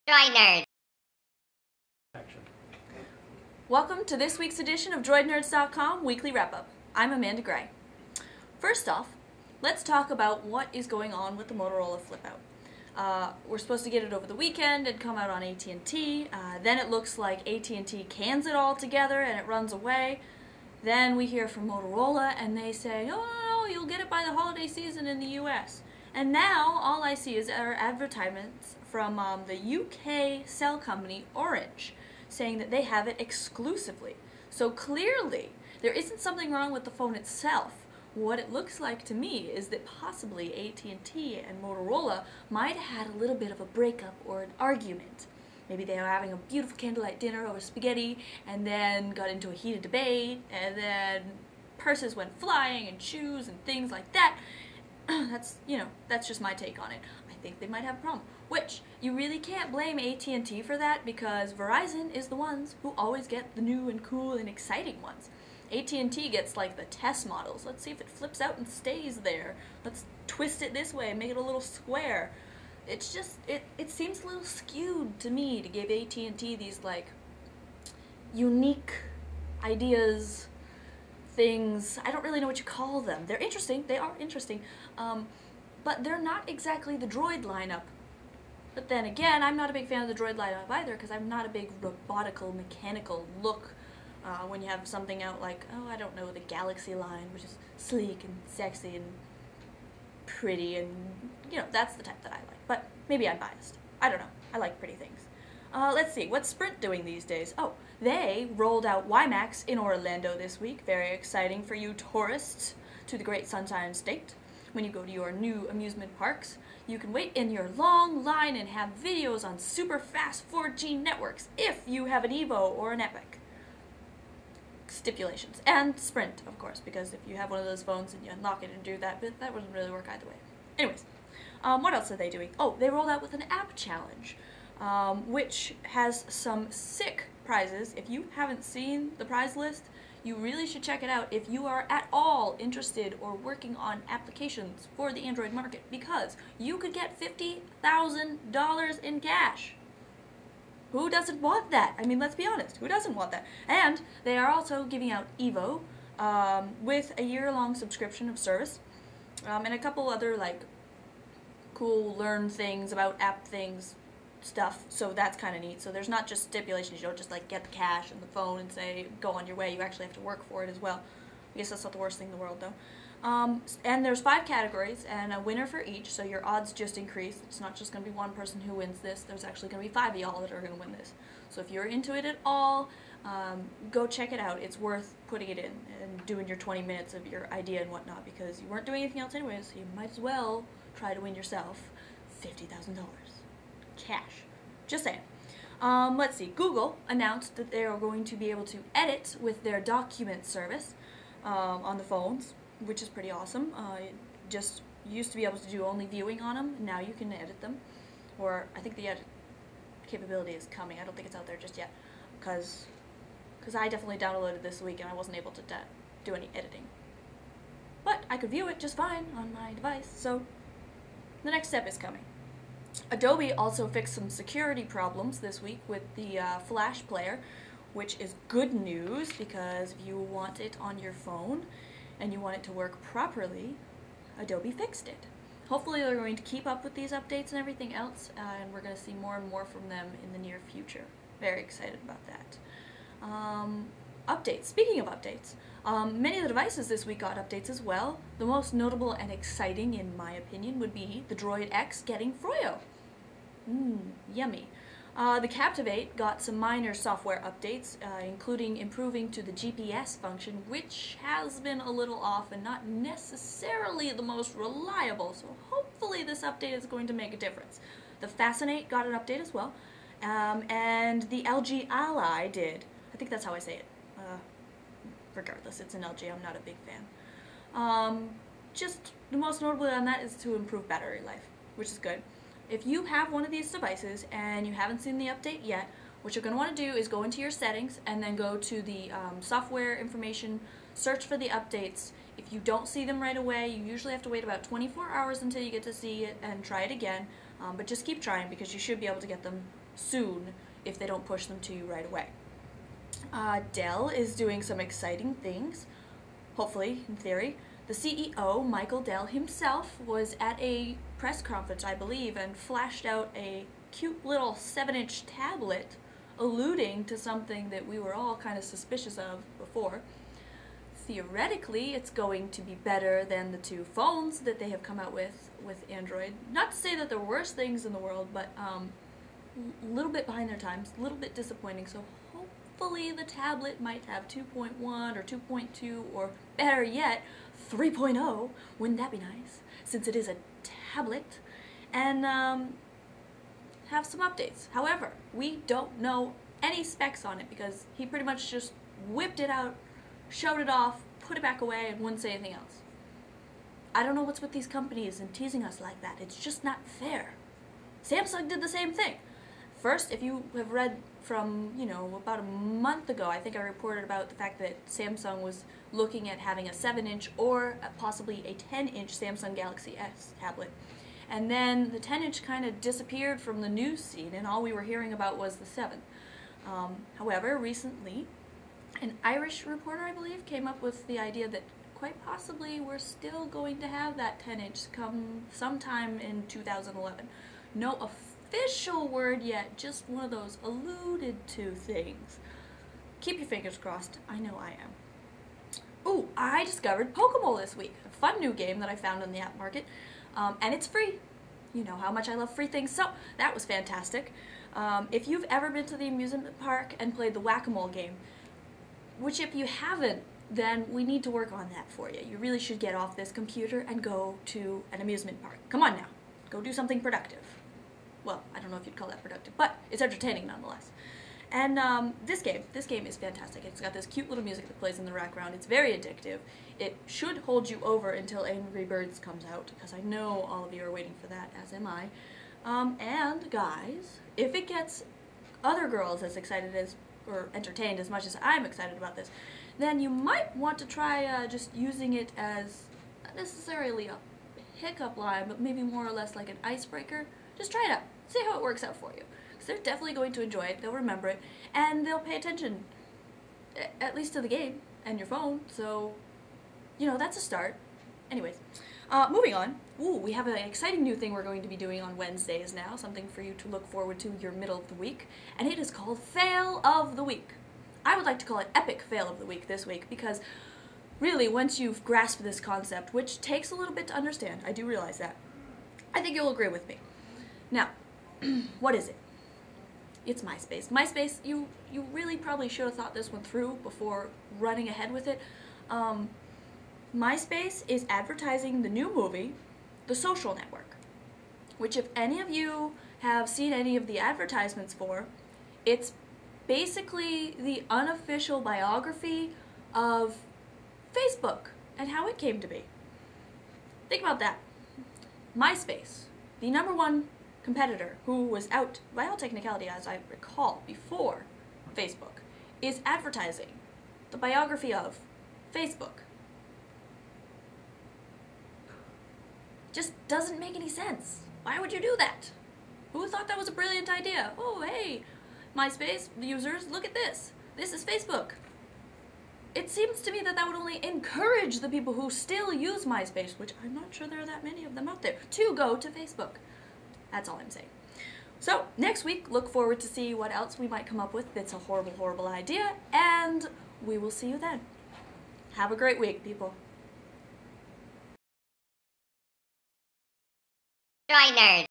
Droid Nerd. Action. Welcome to this week's edition of DroidNerds.com Weekly Wrap-Up. I'm Amanda Gray. First off, let's talk about what is going on with the Motorola flip-out. We're supposed to get it over the weekend and come out on AT&T. Then it looks like AT&T cans it all together and it runs away. Then we hear from Motorola and they say, oh, no, you'll get it by the holiday season in the US. And now all I see are advertisements from the UK cell company Orange saying that they have it exclusively. So clearly there isn't something wrong with the phone itself. What it looks like to me is that possibly AT&T and Motorola might have had a little bit of a breakup or an argument. Maybe they were having a beautiful candlelight dinner over spaghetti and then got into a heated debate and then purses went flying and shoes and things like that. That's just my take on it. I think they might have a problem. Which, you really can't blame AT&T for that because Verizon is the ones who always get the new and cool and exciting ones. AT&T gets like the test models. Let's see if it flips out and stays there. Let's twist it this way and make it a little square. It's just, it seems a little skewed to me to give AT&T these like unique ideas, things. I don't really know what you call them. They're interesting. They are interesting. But they're not exactly the Droid lineup. But then again, I'm not a big fan of the Droid lineup either because I'm not a big robotical, mechanical look when you have something out like, oh, I don't know, the Galaxy line, which is sleek and sexy and pretty and, that's the type that I like. But maybe I'm biased. I don't know. I like pretty things. Let's see. What's Sprint doing these days? Oh, they rolled out WiMAX in Orlando this week. Very exciting for you tourists to the great Sunshine State. When you go to your new amusement parks, you can wait in your long line and have videos on super fast 4G networks if you have an Evo or an Epic. Stipulations. And Sprint, of course, because if you have one of those phones and you unlock it and do that, but that wouldn't really work either way. Anyways, what else are they doing? Oh, they rolled out with an app challenge, which has some sick prizes. If you haven't seen the prize list, you really should check it out if you are at all interested or working on applications for the Android market, because you could get $50,000 in cash. Who doesn't want that? I mean, let's be honest. Who doesn't want that? And they are also giving out Evo with a year-long subscription of service and a couple other like cool learn things about app things stuff, so that's kind of neat. So there's not just stipulations. You don't just like get the cash and the phone and say go on your way. You actually have to work for it as well. I guess that's not the worst thing in the world though. And there's 5 categories and a winner for each, so your odds just increase. It's not just going to be one person who wins this. There's actually going to be 5 of y'all that are going to win this. So if you're into it at all, go check it out. It's worth putting it in and doing your 20 minutes of your idea and whatnot, because you weren't doing anything else anyways, so you might as well try to win yourself $50,000 cash. Just saying. Let's see. Google announced that they are going to be able to edit with their document service on the phones, which is pretty awesome. Just used to be able to do only viewing on them. Now you can edit them. Or I think the edit capability is coming. I don't think it's out there just yet, because I definitely downloaded this week and I wasn't able to do any editing. But I could view it just fine on my device, so the next step is coming. Adobe also fixed some security problems this week with the Flash player, which is good news because if you want it on your phone and you want it to work properly, Adobe fixed it. Hopefully they're going to keep up with these updates and everything else, and we're going to see more and more from them in the near future. Very excited about that. Updates. Speaking of updates, many of the devices this week got updates as well. The most notable and exciting, in my opinion, would be the Droid X getting Froyo. Yummy. The Captivate got some minor software updates, including improving to the GPS function, which has been a little off and not necessarily the most reliable, so hopefully this update is going to make a difference. The Fascinate got an update as well, and the LG Ally did. I think that's how I say it. Regardless, it's an LG, I'm not a big fan. Just the most notable on that is to improve battery life, which is good. If you have one of these devices and you haven't seen the update yet, what you're going to want to do is go into your settings and then go to the software information, search for the updates. If you don't see them right away, you usually have to wait about 24 hours until you get to see it and try it again. But just keep trying because you should be able to get them soon if they don't push them to you right away. Dell is doing some exciting things, hopefully, in theory. The CEO, Michael Dell himself, was at a press conference, I believe, and flashed out a cute little 7-inch tablet alluding to something that we were all kind of suspicious of before. Theoretically, it's going to be better than the 2 phones that they have come out with Android. Not to say that they're worst things in the world, but a little bit behind their times, a little bit disappointing. So hopefully the tablet might have 2.1 or 2.2 or better yet 3.0. Wouldn't that be nice? Since it is a tablet. And have some updates. However, we don't know any specs on it because he pretty much just whipped it out, showed it off, put it back away, and wouldn't say anything else. I don't know what's with these companies and teasing us like that. It's just not fair. Samsung did the same thing. First, if you have read from, about a month ago, I think I reported about the fact that Samsung was looking at having a 7-inch or possibly a 10-inch Samsung Galaxy S tablet. And then the 10-inch kind of disappeared from the news scene, and all we were hearing about was the 7. However, recently, an Irish reporter, I believe, came up with the idea that quite possibly we're still going to have that 10-inch come sometime in 2011. No official word yet, just one of those alluded to things. Keep your fingers crossed. I know I am. Ooh, I discovered Pokemon this week. A fun new game that I found on the app market. And it's free. You know how much I love free things, so that was fantastic. If you've ever been to the amusement park and played the Whack-A-Mole game, which if you haven't, then we need to work on that for you. You really should get off this computer and go to an amusement park. Come on now. Go do something productive. Well, I don't know if you'd call that productive, but it's entertaining nonetheless. And this game is fantastic. It's got this cute little music that plays in the background. It's very addictive. It should hold you over until Angry Birds comes out, because I know all of you are waiting for that, as am I. And guys, if it gets other girls as excited as, or entertained as much as I'm excited about this, then you might want to try just using it as not necessarily a pickup line, but maybe more or less like an icebreaker. Just try it out. See how it works out for you. Because they're definitely going to enjoy it, they'll remember it, and they'll pay attention, at least to the game and your phone, so, that's a start. Anyways, moving on. Ooh, we have an exciting new thing we're going to be doing on Wednesdays now, something for you to look forward to your middle of the week, and it is called Fail of the Week. I would like to call it Epic Fail of the Week this week, because really, once you've grasped this concept, which takes a little bit to understand, I do realize that, I think you'll agree with me. Now, what is it? It's MySpace. MySpace, you really probably should have thought this one through before running ahead with it. MySpace is advertising the new movie, The Social Network, which if any of you have seen any of the advertisements for, it's basically the unofficial biography of Facebook and how it came to be. Think about that. MySpace, the #1 competitor who was out, by all technicality as I recall, before Facebook, is advertising the biography of Facebook. Just doesn't make any sense. Why would you do that? Who thought that was a brilliant idea? Oh, hey, MySpace users, look at this. This is Facebook. It seems to me that that would only encourage the people who still use MySpace, which I'm not sure there are that many of them out there, to go to Facebook. That's all I'm saying. So, next week, look forward to see what else we might come up with that's a horrible, horrible idea, and we will see you then. Have a great week, people. Droid Nerd.